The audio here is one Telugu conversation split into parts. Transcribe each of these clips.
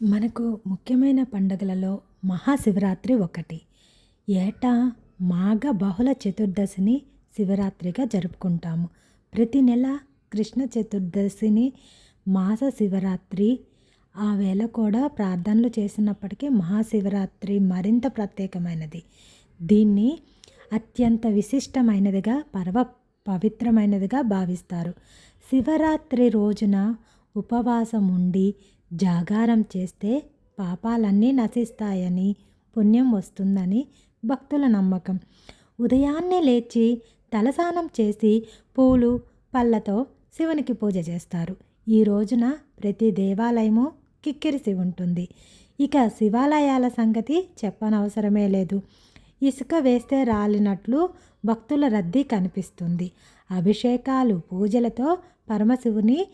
మనకు ముఖ్యమైన పండుగలలో మహాశివరాత్రి ఒకటి. ఏటా మాఘ బహుళ చతుర్దశిని శివరాత్రిగా జరుపుకుంటాము. ప్రతి నెల కృష్ణ చతుర్దశిని మాస శివరాత్రి. ఆ వేళ కూడా ప్రార్థనలు చేసినప్పటికీ మహాశివరాత్రి మరింత ప్రత్యేకమైనది. దీన్ని అత్యంత విశిష్టమైనదిగా పవిత్రమైనదిగా భావిస్తారు. శివరాత్రి రోజున ఉపవాసం ఉండి జాగారం చేస్తే పాపాలన్నీ నశిస్తాయని, పుణ్యం వస్తుందని భక్తుల నమ్మకం. ఉదయాన్నే లేచి తలస్నానం చేసి పూలు పళ్ళతో శివునికి పూజ చేస్తారు. ఈ రోజున ప్రతి దేవాలయము కిక్కిరిసి ఉంటుంది. ఇక శివాలయాల సంగతి చెప్పనవసరమే లేదు. ఇసుక వేస్తే రాలినట్లు భక్తుల రద్దీ కనిపిస్తుంది. అభిషేకాలు పూజలతో పరమశివుని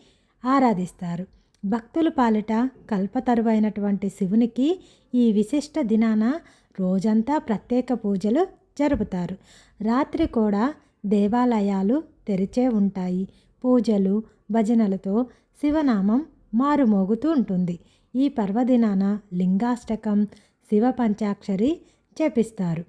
ఆరాధిస్తారు. భక్తుల పాలిట కల్పతరువైనటువంటి శివునికి ఈ విశిష్ట దినాన రోజంతా ప్రత్యేక పూజలు జరుపుతారు. రాత్రి కూడా దేవాలయాలు తెరిచే ఉంటాయి. పూజలు భజనలతో శివనామం మారుమోగుతూ ఉంటుంది. ఈ పర్వదినాన లింగాష్టకం, శివ పంచాక్షరి జపిస్తారు.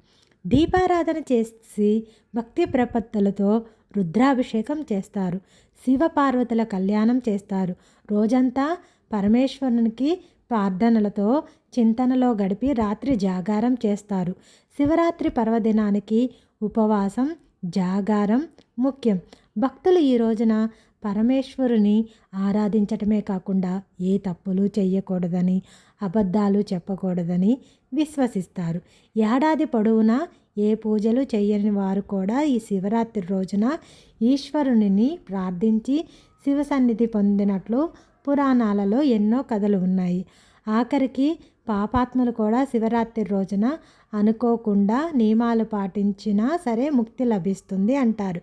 దీపారాధన చేసి భక్తి ప్రపత్తులతో రుద్రాభిషేకం చేస్తారు. శివ పార్వతుల కళ్యాణం చేస్తారు. రోజంతా పరమేశ్వరునికి ప్రార్థనలతో చింతనలో గడిపి రాత్రి జాగారం చేస్తారు. శివరాత్రి పర్వదినానికి ఉపవాసం, జాగారం ముఖ్యం. భక్తులు ఈ రోజున పరమేశ్వరుని ఆరాధించటమే కాకుండా ఏ తప్పులు చేయకూడదని, అబద్ధాలు చెప్పకూడదని విశ్వసిస్తారు. ఏడాది పొడవునా ఏ పూజలు చేయని వారు కూడా ఈ శివరాత్రి రోజున ఈశ్వరుని ప్రార్థించి శివ సన్నిధి పొందినట్లు పురాణాలలో ఎన్నో కథలు ఉన్నాయి. ఆఖరికి పాపాత్ములు కూడా శివరాత్రి రోజున అనుకోకుండా నియమాలు పాటించినా సరే ముక్తి లభిస్తుంది అంటారు.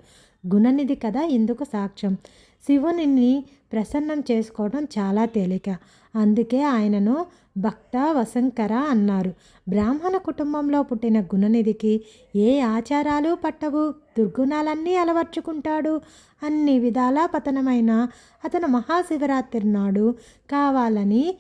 గుణనిధి కథ ఇందుకు సాక్ష్యం. శివునిని ప్రసన్నం చేసుకోవడం చాలా తేలిక. అందుకే ఆయనను భక్త వశంకర అన్నారు. బ్రాహ్మణ కుటుంబంలో పుట్టిన గుణనిధికి ఏ ఆచారాలు పట్టవు. దుర్గుణాలన్నీ అలవర్చుకుంటాడు. అన్ని విధాలా పతనమైన అతను మహాశివరాత్రి నాడు కావాలని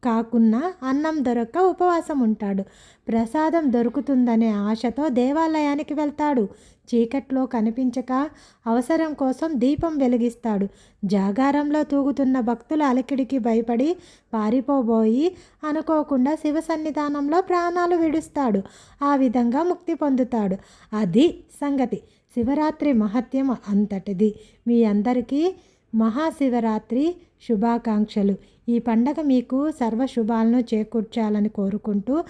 కాకున్నా అన్నం దొరక్క ఉపవాసం ఉంటాడు. ప్రసాదం దొరుకుతుందనే ఆశతో దేవాలయానికి వెళ్తాడు. చీకట్లో కనిపించక అవసరం కోసం దీపం వెలిగిస్తాడు. జాగారంలో తూగుతున్న భక్తుల అలికిడికి భయపడి పారిపోబోయి అనుకోకుండా శివ సన్నిధానంలో ప్రాణాలు విడుస్తాడు. ఆ విధంగా ముక్తి పొందుతాడు. అది సంగతి. శివరాత్రి మహత్యం అంతటిది. మీ అందరికీ మహాశివరాత్రి శుభాకాంక్షలు. ఈ పండగ మీకు సర్వ శుభాలను చేకూర్చాలని కోరుకుంటూ